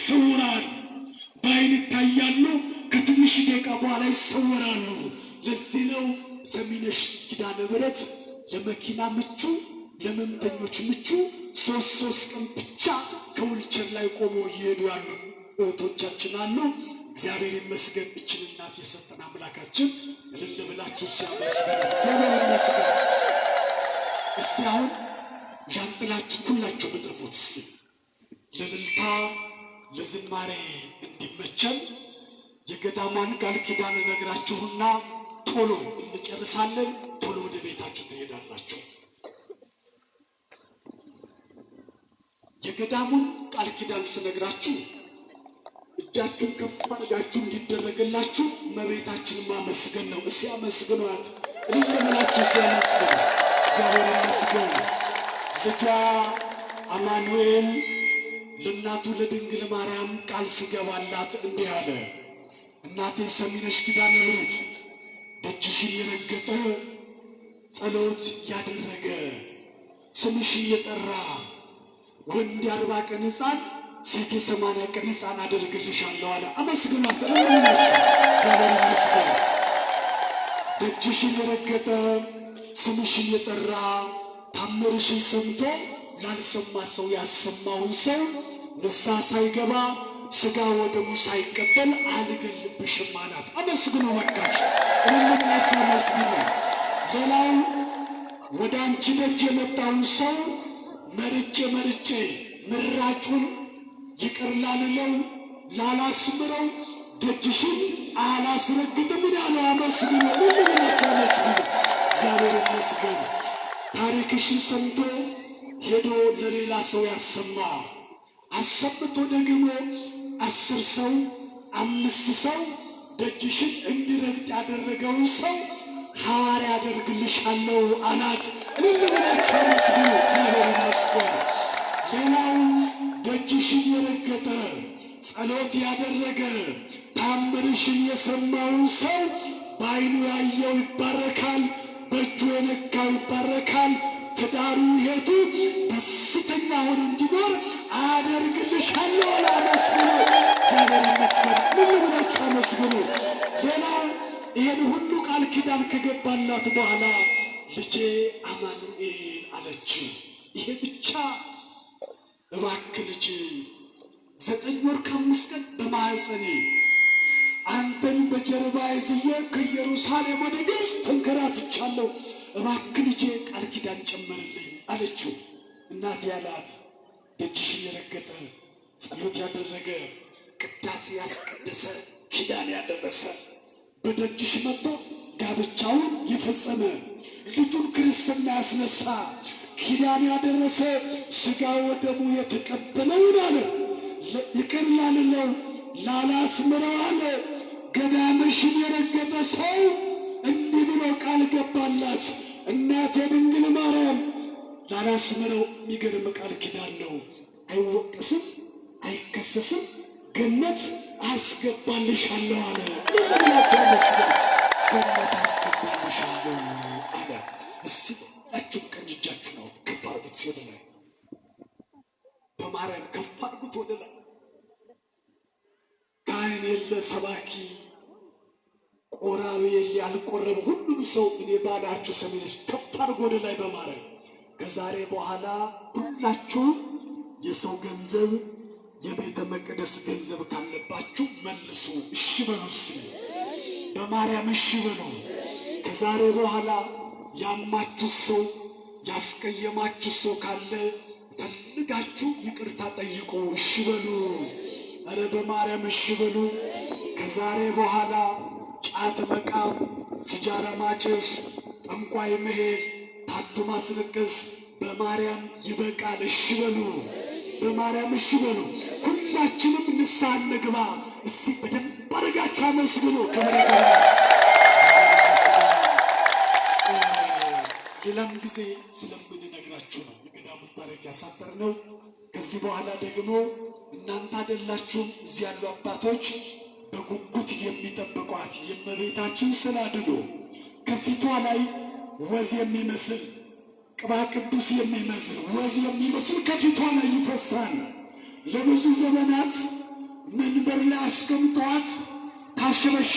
ስውራን በዓይን ይታያሉ፣ ከትንሽ ደቂቃ በኋላ ይሰወራሉ። ለዚህ ነው ሰሚነሽ ኪዳነ ምሕረት ለመኪና ምቹ ለመምተኞች ምቹ ሶስት ቀን ብቻ ከውልቸር ላይ ቆሞ እየሄዱ ያሉ እህቶቻችን አሉ። እግዚአብሔር ይመስገን። እችን እናት የሰጠን አምላካችን እልል ብላችሁ ሲያመስገን እግዚአብሔር ይመስገን። እስቲ አሁን ጃንጥላችሁ ሁላችሁ ብትፉት ለእልልታ ለዝማሬ እንዲመቸን የገዳሟን ቃል ኪዳን ነግራችሁና ቶሎ እንጨርሳለን። ቶሎ ወደ ቤታችሁ ትሄዳላችሁ። የገዳሙን ቃል ኪዳን ስነግራችሁ እጃችሁን ከፍ አድርጋችሁ እንዲደረግላችሁ እመቤታችን ማመስገን ነው። እስኪ አመስግኗት፣ እልል ብላችሁ ሲያመስግኑ እግዚአብሔር ይመስገን። ልጇ አማኑኤል ለእናቱ ለድንግል ማርያም ቃል ሲገባላት እንዲህ አለ። እናቴ ሰሚነሽ ኪዳነ ምሕረት ደጅሽን የረገጠ ጸሎት ያደረገ ስምሽን የጠራ ወንድ 40 ቀን ሕፃን ሴት 80 ቀን ሕፃን አደርግልሻለሁ አለ። አመስግኗት እልልናችሁ እግዚአብሔር ይመስገን። ደጅሽን የረገጠ ስምሽን የጠራ ታምርሽን ሰምቶ ላልሰማ ሰው ያሰማውን ሰው ንስሐ ሳይገባ ሥጋ ወደሙ ሳይቀበል አልገልብሽም አላት። አመስግኑ ወቃችሁ እልልናችሁ አመስግኑ። ሌላው ወደ አንቺ ደጅ የመጣውን ሰው መርጬ ምራጩን ይቅር ላልለው ላላስምረው ደጅሽን አላስረግጥም ያለው አመስግኑ። እልልናችሁ አመስግኑ እግዚአብሔር ይመስገን። ታሪክሽን ሰምቶ ሄዶ ለሌላ ሰው ያሰማ አሰምቶ ደግሞ 10 ሰው 5 ሰው ደጅሽን እንዲረግጥ ያደረገውን ሰው ሐዋርያ ያደርግልሻለሁ አላት። እልልናችሁ አመስግኑ እግዚአብሔር ይመስገን። ሌላው ደጅሽን የረገጠ ጸሎት ያደረገ ታምርሽን የሰማውን ሰው በዓይኑ ያየው ይባረካል፣ በእጁ የነካው ይባረካል። ትዳሩ ሕይወቱ ደስተኛ ሆኖ እንዲኖር አደርግልሻለሁ አለ። አመስግኑ እግዚአብሔር ይመስገን። እልልናችሁ አመስግኑ። ሌላው ይሄን ሁሉ ቃል ኪዳን ከገባላት በኋላ ልጄ አማኑኤል አለችው። ይሄ ብቻ እባክህ ልጄ 9 ወር ከ5 ቀን በማህፀኔ አንተን በጀርባ ይዤ ከኢየሩሳሌም ወደ ግብፅ ተንከራትቻለሁ። እባክህ ልጄ ቃል ኪዳን ጨምርልኝ አለችው። እናት ያላት ደጅሽን የረገጠ ጸሎት ያደረገ ቅዳሴ ያስቀደሰ ኪዳን ያደረሰ በደጅሽ መጥቶ ጋብቻውን የፈጸመ ልጁን ክርስትና ያስነሳ ኪዳን ያደረሰ ሥጋ ወደሙ የተቀበለውን አለ ይቅር ላልለው ላላስምረው አለ። ገዳምሽን የረገጠ ሰው እንዲህ ብሎ ቃል ገባላት። እናቴ ድንግል ማርያም ላላስምረው የሚገርም ቃል ኪዳን ነው። አይወቅስም፣ አይከሰስም፣ ገነት አስገባልሻለሁ አለ። ለምንላችሁ መስገን ገነት አስገባልሻለሁ አለ። እስቲ እጃችሁን ቀኝ እጃችሁን አውጡ፣ ከፍ አድርጉት ወደ ላይ። በማርያም ከፍ አድርጉት ወደ ላይ። ካህን የለ ሰባኪ ቆራቢ የለ ያልቆረበ ሁሉም ሰው እኔ ባላችሁ ሰሚነሽ ከፍ አድርጉ ወደ ላይ በማርያም። ከዛሬ በኋላ ሁላችሁ የሰው ገንዘብ የቤተ መቅደስ ገንዘብ ካለባችሁ መልሱ። እሺ በሉ እስኪ በማርያም እሺ በሉ። ከዛሬ በኋላ ያማችሁ ሰው ያስቀየማችሁ ሰው ካለ ፈልጋችሁ ይቅርታ ጠይቁ። እሺ በሉ። ኧረ በማርያም እሺ በሉ። ከዛሬ በኋላ ጫት መቃም፣ ሲጃራ ማጨስ፣ ጠንቋይ መሄድ፣ ታቱ ማስለቀስ በማርያም ይበቃል። እሺ በሉ። በማርያም እሺ በሉ። ሁላችንም ንስሐ እንግባ። እስቲ በደንብ አድርጋችሁ አመስግኑ። ክብረ ገባት ሌላም ጊዜ ስለምንነግራችሁ ነው የገዳሙን ታሪክ ያሳጠርነው። ከዚህ በኋላ ደግሞ እናንተ አይደላችሁም እዚህ ያሉ አባቶች በጉጉት የሚጠብቋት የእመቤታችን ስላድኖ ከፊቷ ላይ ወዝ የሚመስል ቅባ ቅዱስ የሚመስል ወዝ የሚመስል ከፊቷ ላይ ይፈሳል። ለብዙ ዘመናት ወንበር ላይ አስቀምጠዋት ታሸበሽ